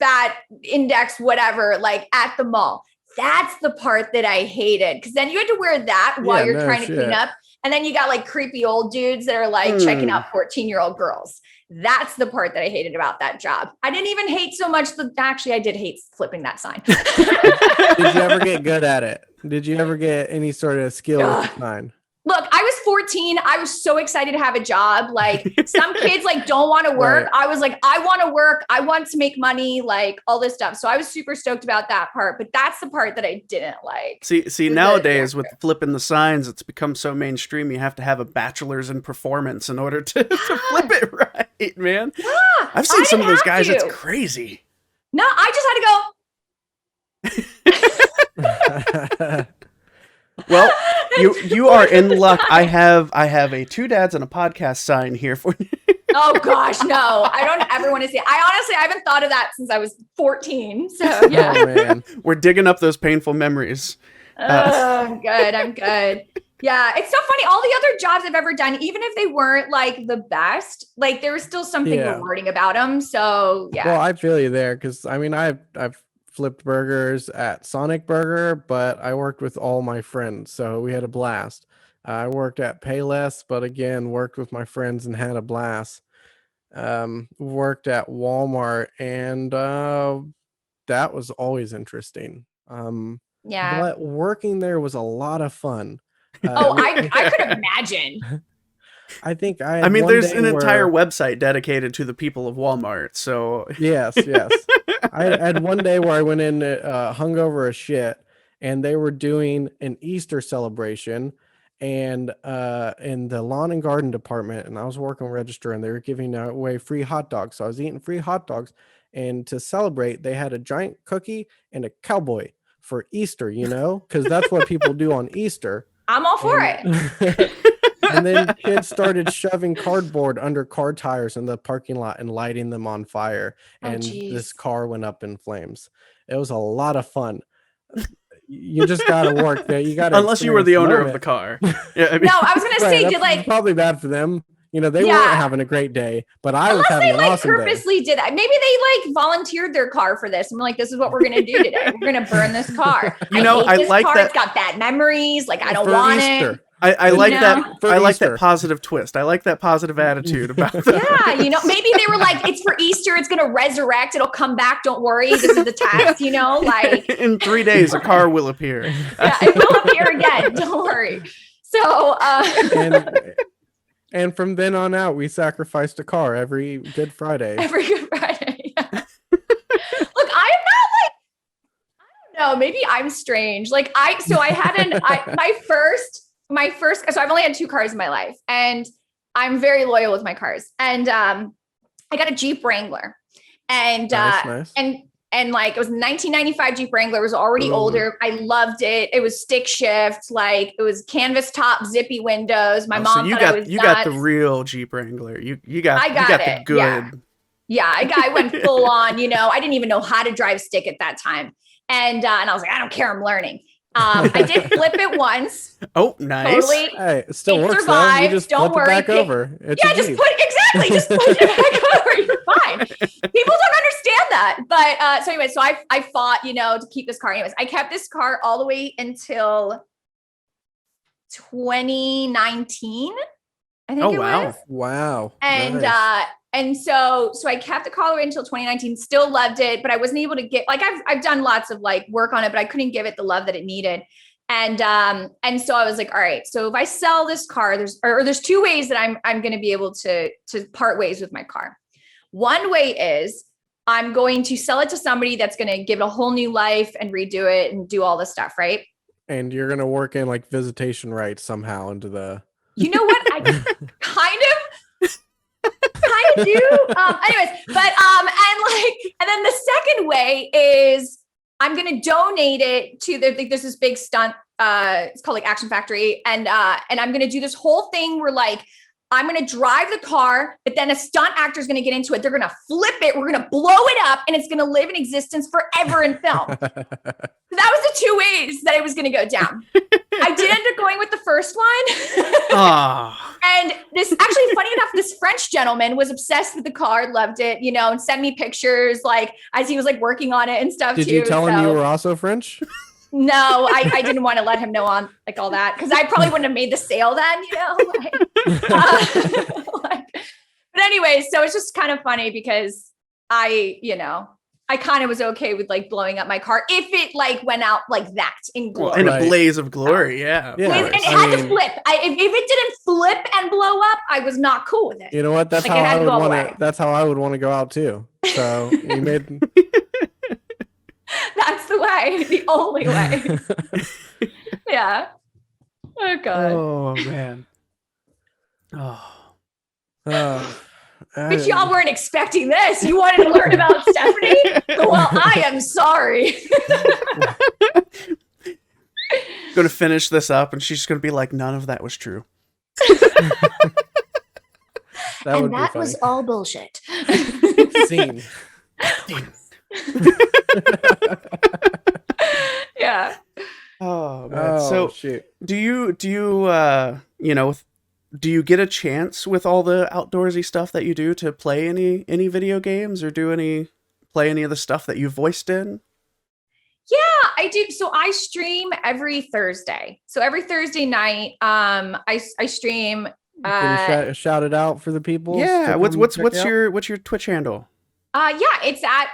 fat index, whatever, like at the mall? That's the part that I hated. Cause then you had to wear that while you're trying to clean up. And then you got like creepy old dudes that are like checking out 14-year-old girls. That's the part that I hated about that job. I didn't even hate so much. Actually, I did hate flipping that sign. Did you ever get good at it? Did you ever get any sort of skill with the sign? Look, I was 14. I was so excited to have a job. Like some kids like don't want to work. Right. I was like, I want to work. I want to make money, like all this stuff. So I was super stoked about that part, but that's the part that I didn't like. See, nowadays with flipping the signs, it's become so mainstream. You have to have a bachelor's in performance in order to flip it right, man. Yeah, I've seen some of those guys. It's crazy. No, I just had to go. Well, you are in luck. I have a Two Dads and a Podcast sign here for you. Oh gosh, no. I don't ever want to see it. I haven't thought of that since I was 14. So yeah. Oh, man. We're digging up those painful memories. I'm good. Yeah, it's so funny. All the other jobs I've ever done, even if they weren't like the best, like there was still something rewarding about them. So yeah. Well, I feel you there because I mean I've flipped burgers at Sonic Burger, but I worked with all my friends, so we had a blast. I worked at Payless, but again, worked with my friends and had a blast. Worked at Walmart, and that was always interesting. But working there was a lot of fun. I could imagine. I think there's an entire website dedicated to the people of Walmart. So yes. I had one day where I went in hungover as shit, and they were doing an Easter celebration, and in the lawn and garden department, and I was working register, and they were giving away free hot dogs. So I was eating free hot dogs, and to celebrate, they had a giant cookie and a cowboy for Easter, because that's what people do on Easter. I'm all for it. And then kids started shoving cardboard under car tires in the parking lot and lighting them on fire. And this car went up in flames. It was a lot of fun. You just got to work there. You got to, unless you were the owner of the car. Yeah, no, I was going to say, that's probably bad for them. They weren't having a great day, but I was having an awesome day. Purposely did that. Maybe they volunteered their car for this. I'm like, this is what we're going to do today. We're going to burn this car. I like that. It's got bad memories. Like I don't want it. I like that. I like that positive twist. I like that positive attitude about that. Yeah, maybe they were like, it's for Easter. It's going to resurrect. It'll come back. Don't worry. This is the test. Like in 3 days, a car will appear. Yeah, it will appear again. Don't worry. So, and from then on out, we sacrificed a car every Good Friday. Yeah. Look, I'm not like, I don't know. Maybe I'm strange. Like my first, so I've only had 2 cars in my life, and I'm very loyal with my cars. And I got a Jeep Wrangler, and nice. and like it was a 1995 Jeep Wrangler. It was already older. I loved it. It was stick shift, like it was canvas top, zippy windows. My mom thought I was nuts. You got the real Jeep Wrangler. You got the good. Yeah, I went full on. I didn't even know how to drive stick at that time, and I was like, I don't care. I'm learning. I did flip it once. Oh, nice. Totally. Hey, it still works. Survived. You just don't flip worry. it back over. It's just put it back over. You're fine. People don't understand that. yeah. But so anyway, so I fought, to keep this car. Anyways, I kept this car all the way until 2019. I think Oh, it wow. was. Wow. And Nice. and so I kept the car all the way until 2019, still loved it, but I wasn't able to get, like, I've done lots of like work on it, but I couldn't give it the love that it needed. And so I was like, all right, so if I sell this car, there's two ways that I'm going to be able to part ways with my car. One way is I'm going to sell it to somebody that's going to give it a whole new life and redo it and do all this stuff, right? And you're gonna work in like visitation rights somehow into the. You know what? I kind of do. Anyways, but and then the second way is I'm gonna donate it to there's this big stunt. It's called like Action Factory, and I'm gonna do this whole thing where like I'm gonna drive the car, but then a stunt actor is gonna get into it. They're gonna flip it. We're gonna blow it up, and it's gonna live in existence forever in film. That was the two ways that it was going to go down. I did end up going with the first one. And this actually, funny enough, this French gentleman was obsessed with the car, loved it, and sent me pictures like as he was like working on it and stuff. Did you tell him you were also French? No, I didn't want to let him know on like all that because I probably wouldn't have made the sale then, but anyway, so it's just kind of funny because I kind of was okay with like blowing up my car if it like went out like that in glory. In a blaze of glory, yeah. Yeah. And it had to flip. If it didn't flip and blow up, I was not cool with it. You know what? That's like, how I would want to. That's how I would want to go out too. So you made. That's the way. The only way. Yeah. Oh God. Oh man. Oh. But y'all weren't expecting this. You wanted to learn about Stephanie? Well, I am sorry. Gonna finish this up and she's gonna be like, none of that was true. That was all bullshit. Scene. Yeah. Oh man. Oh, so shoot. do you do you get a chance with all the outdoorsy stuff that you do to play any video games or play any of the stuff that you voiced in? Yeah, I do. So I stream every Thursday. So every Thursday night, I stream. Can you shout it out for the people? Yeah. What's your Twitch handle? Yeah, it's at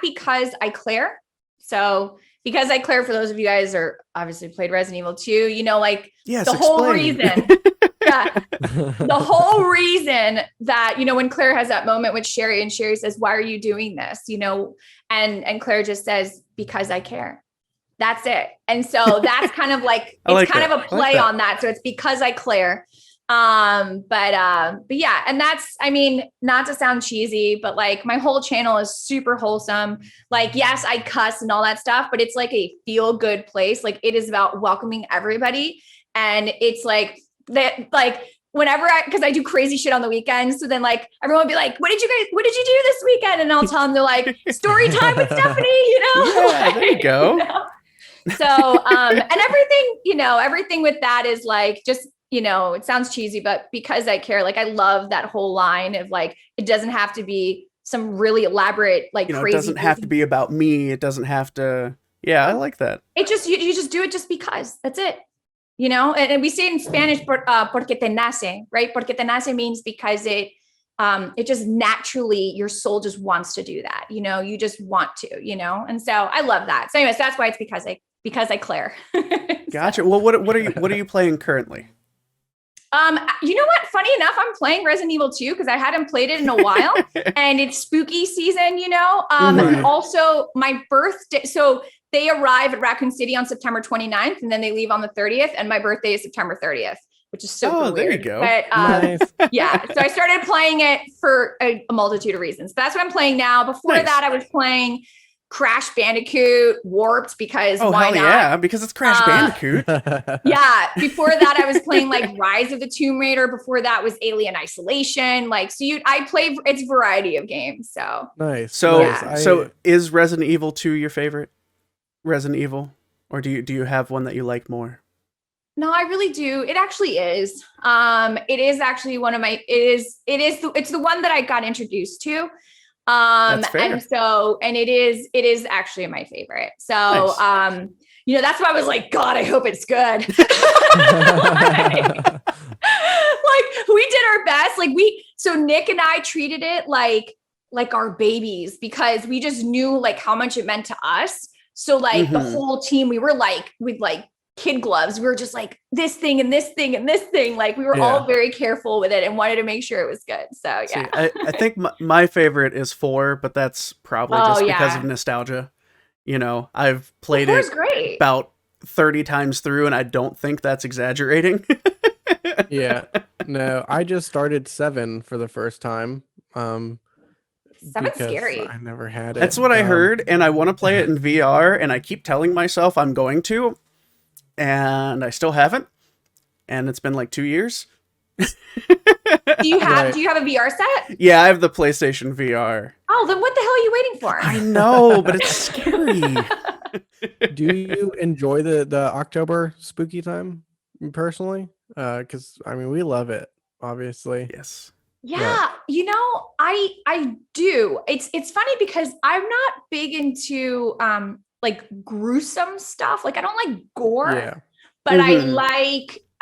Because I Claire. So Because I Claire, for those of you guys are obviously played Resident Evil 2, like yes, the whole reason. Yeah. The whole reason that, when Claire has that moment with Sherry and Sherry says, why are you doing this? And Claire just says, because I care. That's it. And so that's kind of like, it's kind of a play on that. So it's Because I Claire. But yeah, and that's, not to sound cheesy, but like my whole channel is super wholesome. Like, yes, I cuss and all that stuff, but it's like a feel good place. Like it is about welcoming everybody. And it's like that, like whenever because I do crazy shit on the weekends. So then like everyone will be like, what did you do this weekend? And I'll tell them, they're like, story time with Stephanie, Yeah, there you go. So, and everything with that is like, just, it sounds cheesy, but because I care, like, I love that whole line of like, it doesn't have to be some really elaborate, like crazy. It doesn't have to be about me. It doesn't have to. Yeah, I like that. It just, you just do it just because. That's it. And we say in Spanish, porque te nace, right? Porque te nace means because it just naturally, your soul just wants to do that. You just want to, and so I love that. So anyways, that's why it's because I Claire. Gotcha. Well, what are you playing currently? You know what? Funny enough, I'm playing Resident Evil 2 because I hadn't played it in a while and it's spooky season, Also my birthday. So they arrive at Raccoon City on September 29th and then they leave on the 30th. And my birthday is September 30th, which is super weird. There you go. But, Nice. yeah. So I started playing it for a multitude of reasons. But that's what I'm playing now. Before that, I was playing Crash Bandicoot Warped because why not? Yeah, because it's Crash Bandicoot. Yeah. Before that, I was playing like Rise of the Tomb Raider. Before that was Alien Isolation. Like, so I play, it's a variety of games. So nice. So is Resident Evil 2 your favorite Resident Evil, or do you have one that you like more? No, I really do. It actually is. It is actually one of my. It's the one that I got introduced to. That's fair. And it is actually my favorite. So, Nice. That's why I was like, God, I hope it's good. like we did our best. So Nick and I treated it like our babies because we just knew like how much it meant to us. So like the whole team, we were like with like kid gloves. We were just like this thing and this thing and this thing. Like we were all very careful with it and wanted to make sure it was good. So yeah. See, I think my favorite is 4, but that's probably just because of nostalgia. I've played it great. about 30 times through, and I don't think that's exaggerating. Yeah. No, I just started 7 for the first time. 7's scary. I never had it. That's what I heard, and I want to play it in VR, and I keep telling myself I'm going to, and I still haven't. And it's been like 2 years. Do you have a VR set? Yeah, I have the PlayStation VR. Oh, then what the hell are you waiting for? I know, but it's scary. Do you enjoy the October spooky time personally? Because I mean, we love it, obviously. Yes. Yeah, I do. It's funny because I'm not big into like gruesome stuff. Like I don't like gore, but I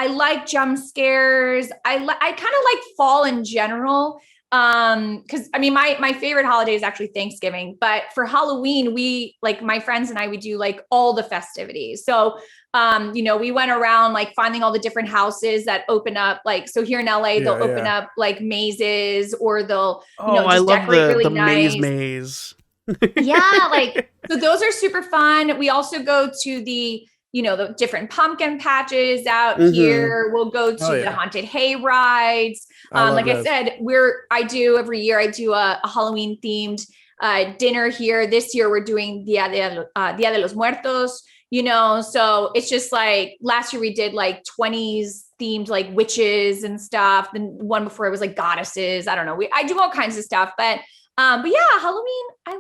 like jump scares. I kind of like fall in general. Because I mean my favorite holiday is actually Thanksgiving, but for Halloween, we like my friends and I would do like all the festivities. So we went around like finding all the different houses that open up. Like so here in LA, they'll open up like mazes or they'll just I love decorate really the nice. maze. Yeah, like so those are super fun. We also go to the the different pumpkin patches out here. We'll go to the haunted hay rides. Like I said, I do every year, I do a Halloween themed dinner here. This year we're doing Dia de los Muertos, so it's just like last year we did like 20s themed like witches and stuff. Then one before it was like goddesses. I don't know. I do all kinds of stuff, but yeah, Halloween, I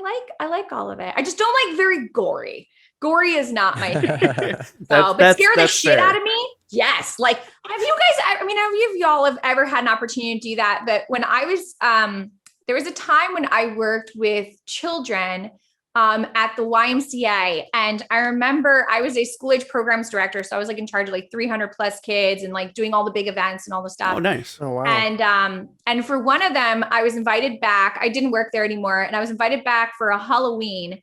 like all of it. I just don't like very gory. Gory is not my thing. But scare the shit out of me. Yes. Like, have you guys, have you of y'all have ever had an opportunity to do that? But when I was, there was a time when I worked with children at the YMCA. And I remember I was a school age programs director. So I was like in charge of like 300 plus kids and like doing all the big events and all the stuff. Oh, nice. Oh, wow. And for one of them, I was invited back. I didn't work there anymore. And I was invited back for a Halloween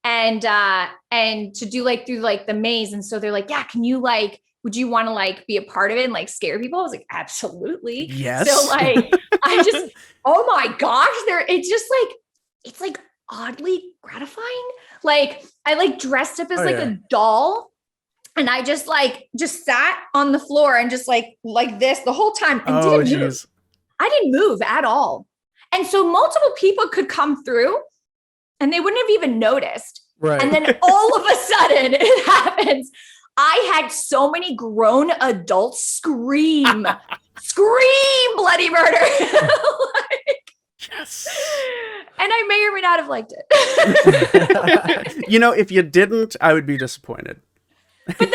and to do like through like the maze. And so they're like, yeah, can you like, would you want to like be a part of it and like scare people? I was like, absolutely. Yes. So like, oh my gosh, it's like oddly gratifying. Like I like dressed up as a doll and I just sat on the floor and just like this the whole time and didn't move. I didn't move at all. And so multiple people could come through and they wouldn't have even noticed. Right. And then all of a sudden it happens. I had so many grown adults scream bloody murder. Yes. And I may or may not have liked it. If you didn't, I would be disappointed. But then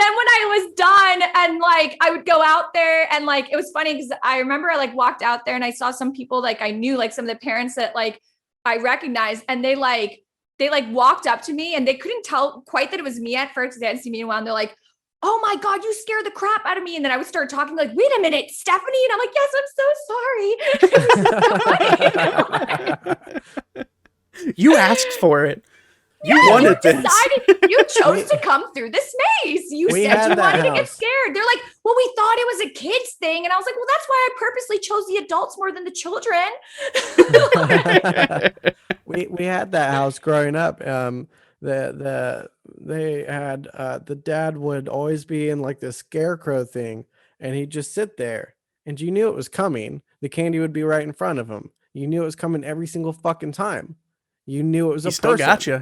then when I was done and like I would go out there and like it was funny because I remember I like walked out there and I saw some people like I knew like some of the parents that like I recognized and they walked up to me and they couldn't tell quite that it was me at first because they hadn't seen me in a while. And they're like, oh my God, you scared the crap out of me. And then I would start talking like, wait a minute, Stephanie. And I'm like, yes, I'm so sorry. You asked for it. You wanted this. You chose to come through this maze. You said you wanted to get scared. They're like, well, we thought it was a kid's thing. And I was like, well, that's why I purposely chose the adults more than the children. We had that house growing up. They had the dad would always be in like this scarecrow thing and he'd just sit there and you knew it was coming. The candy would be right in front of him. You knew it was coming every single fucking time. You knew it was a person.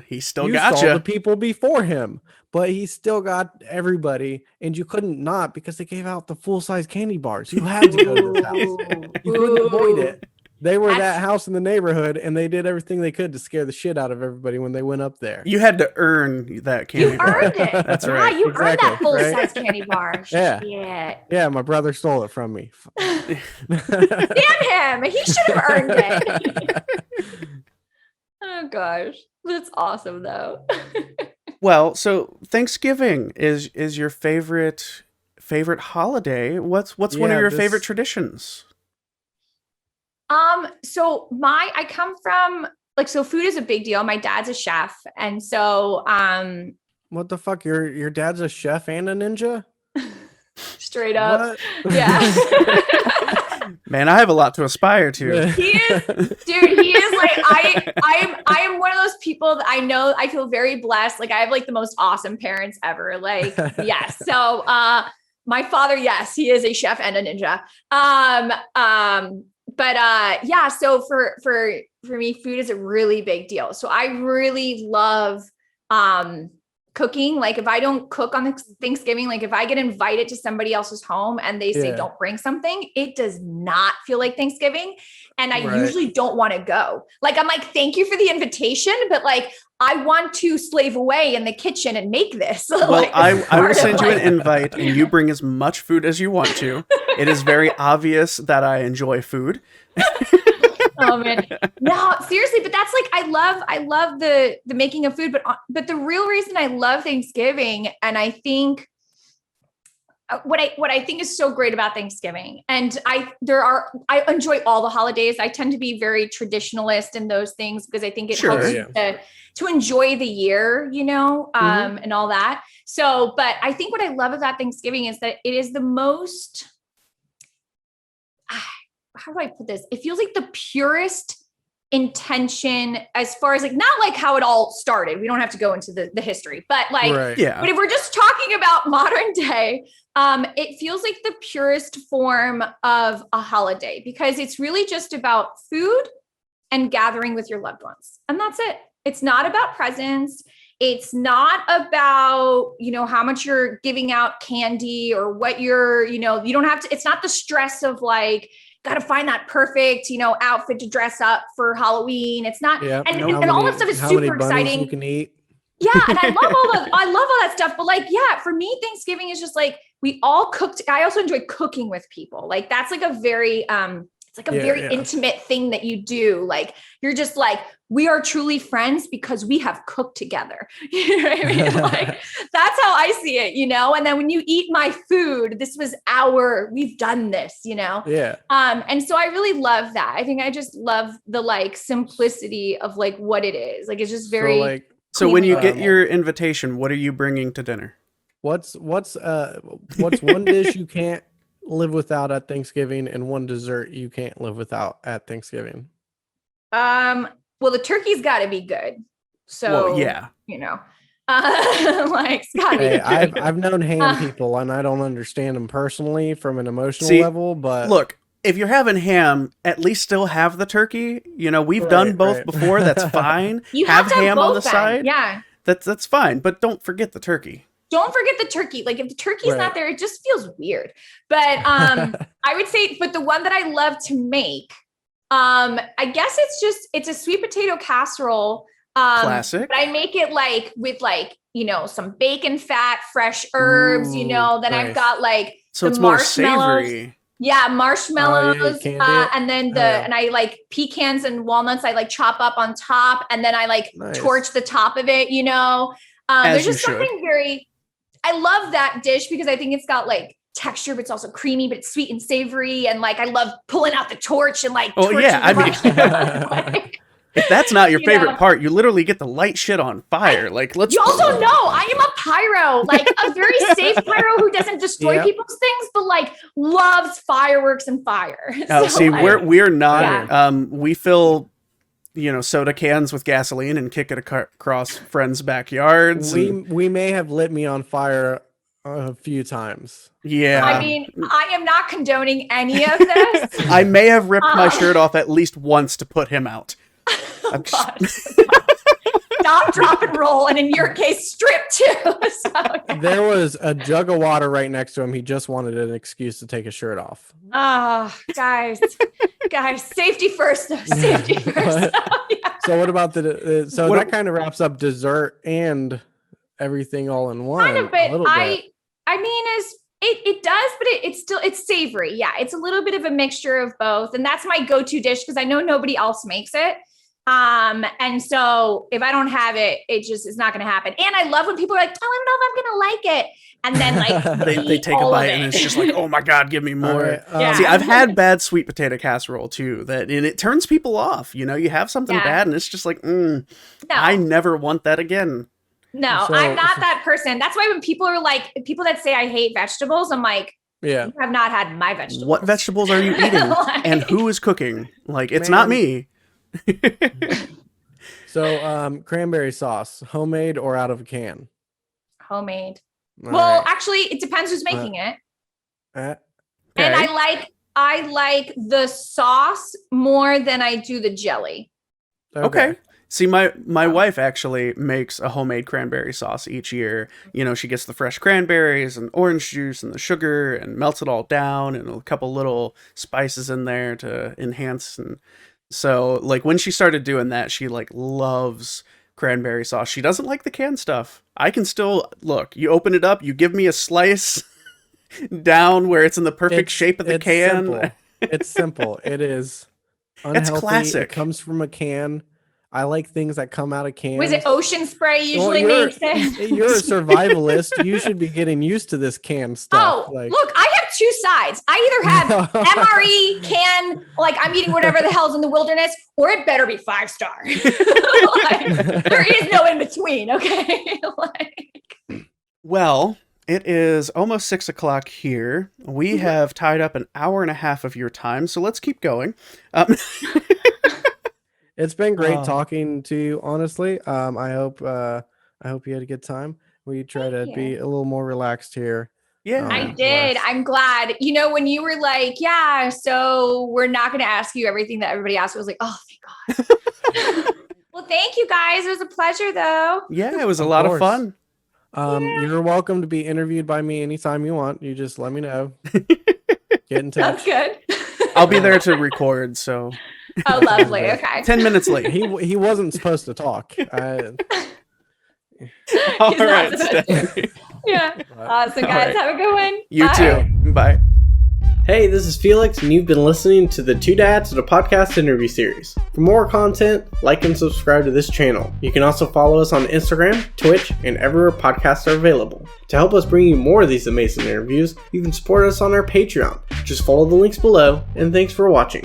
He still got you. You. The people before him, but he still got everybody, and you couldn't not because they gave out the full-size candy bars. You had to go to this house. You couldn't avoid it. They were that house in the neighborhood, and they did everything they could to scare the shit out of everybody when they went up there. You had to earn that candy bar. Earned it. That's Yeah, right. you earned that Exactly, full-size right? candy bar. Yeah. Shit. Yeah, my brother stole it from me. Damn him. He should have earned it. Oh gosh. That's awesome though. Well, so Thanksgiving is your favorite holiday. What's one of your favorite traditions? So I come from so food is a big deal. My dad's a chef, and so What the fuck? Your dad's a chef and a ninja? straight up. What? Yeah. Man, I have a lot to aspire to. He is, dude. He is like I am one of those people that I feel very blessed. Like I have like the most awesome parents ever. Like yes. So my father, yes, he is a chef and a ninja. But yeah. So for me, food is a really big deal. So I really love cooking. Like if I don't cook on Thanksgiving, like if I get invited to somebody else's home and they say don't bring something, it does not feel like Thanksgiving. And I usually don't want to go. Like I'm like, thank you for the invitation, but like I want to slave away in the kitchen and make this. Well, like, I will send you an invite and you bring as much food as you want to. It is very obvious that I enjoy food. Oh man, no, seriously, but that's like I love the making of food, but the real reason I love Thanksgiving, and I think what I think is so great about Thanksgiving, and I enjoy all the holidays. I tend to be very traditionalist in those things because I think it helps you to enjoy the year, you know, and all that. So, but I think what I love about Thanksgiving is that it is the most. How do I put this? It feels like the purest intention as far as like, not like how it all started. We don't have to go into the history, but like, but if we're just talking about modern day, it feels like the purest form of a holiday because it's really just about food and gathering with your loved ones. And that's it. It's not about presents. It's not about, you know, how much you're giving out candy or what you're, you know, you don't have to, it's not the stress of like, got to find that perfect, you know, outfit to dress up for Halloween. It's not, and all that stuff is super exciting. You can eat. Yeah. And I love all that stuff. But like, yeah, for me, Thanksgiving is just like, we all cooked. I also enjoy cooking with people. Like that's like a very, it's like a very intimate thing that you do. Like, you're just like, we are truly friends because we have cooked together. You know what I mean? Like, that's how I see it, you know? And then when you eat my food, we've done this, you know? Yeah. And so I really love that. I think I just love the like simplicity of like what it is. Like, it's just very. So when you get your invitation, what are you bringing to dinner? What's one dish you can't live without at Thanksgiving and one dessert you can't live without at Thanksgiving? Well, the turkey's got to be good. So, you know, like it's gotta be good. I've known ham people and I don't understand them personally from an emotional level, but look, if you're having ham, at least still have the turkey. You know, we've done both before. That's fine. You have to have ham on the side. Yeah. That's fine. But don't forget the turkey. Don't forget the turkey. Like if the turkey's not there, it just feels weird. But I would say, but the one that I love to make, I guess it's a sweet potato casserole. Classic. But I make it like with like, you know, some bacon fat, fresh herbs, you know, then I've got like so it's more savory. Yeah, marshmallows. And then and I like pecans and walnuts I like chop up on top and then I like torch the top of it, you know. There's just something I love that dish because I think it's got like texture, but it's also creamy, but it's sweet and savory. And like, I love pulling out the torch and like, I mean, if that's not your favorite part, you literally get the light shit on fire. Like, you also know I am a pyro, like a very safe pyro who doesn't destroy people's things, but like loves fireworks and fire. Oh, so, see, like, we're not, we fill, you know, soda cans with gasoline and kick it across friends' backyards. We may have lit me on fire a few times. Yeah. I mean, I am not condoning any of this. I may have ripped my shirt off at least once to put him out. stop, drop, and roll, and in your case, strip too. So, yeah. There was a jug of water right next to him. He just wanted an excuse to take his shirt off. Oh, guys, safety first. Safety first. Yeah. So what about so What- that kind of wraps up dessert and everything all in one. Kind of, but a little bit. I mean, it does, but it's savory. Yeah, it's a little bit of a mixture of both, and that's my go-to dish because I know nobody else makes it. And so if I don't have it, it just is not going to happen. And I love when people are like, "Oh, I don't know if I'm going to like it," and then like they take a bite and it's just like, oh my god, give me more. Right, Yeah. See, I've had bad sweet potato casserole too, and it turns people off. You have something Yeah. bad and it's just like, no, I never want that again. no, So- I'm not that person. That's why when people are like, people that say I hate vegetables, I'm like, Yeah. you have not had my vegetables. What vegetables are you eating? Like- And who is cooking? Like, it's not Man. me. So cranberry sauce, homemade or out of a can? Homemade. All Well, right. actually, it depends who's making it. Uh, And Okay. I like the sauce more than I do the jelly. Okay. See, my wife actually makes a homemade cranberry sauce each year. She gets the fresh cranberries and orange juice and the sugar and melts it all down and a couple little spices in there to enhance. And so, like, when she started doing that, she like loves cranberry sauce. She doesn't like the canned stuff. I can still look. You open it up, you give me a slice down where it's in the perfect shape of the can. Simple. It's simple. It is It's unhealthy. classic. It comes from a can. I like things that come out of cans. Was it ocean spray usually you're, makes it? you're a survivalist. You should be getting used to this can stuff. Oh, look, I have two sides. I either have MRE can, like I'm eating whatever the hell's in the wilderness, or it better be 5-star. Like, there is no in between, okay? Like, Well, it is almost 6:00 here. We have tied up an hour and a half of your time, so let's keep going. It's been great Oh. talking to you, honestly. I hope you had a good time. We try to Thank be you. a little more relaxed here. Yeah. I Oh, did. bless. I'm glad. When you were like, yeah, so we're not going to ask you everything that everybody asked, I was like, oh, thank God. Well, thank you guys. It was a pleasure, though. Yeah, it was a Of lot of course. fun. You're welcome to be interviewed by me anytime you want. You just let me know. Get in touch. That's good. I'll be there to record, so Oh, lovely. Okay. 10 minutes late. He wasn't supposed to talk. All He's not right, supposed to. Stephanie. Yeah. Awesome, All guys. right. Have a good one. You Bye. too. Bye. Hey, this is Felix, and you've been listening to the Two Dads at a Podcast interview series. For more content, like and subscribe to this channel. You can also follow us on Instagram, Twitch, and everywhere podcasts are available. To help us bring you more of these amazing interviews, you can support us on our Patreon. Just follow the links below, and thanks for watching.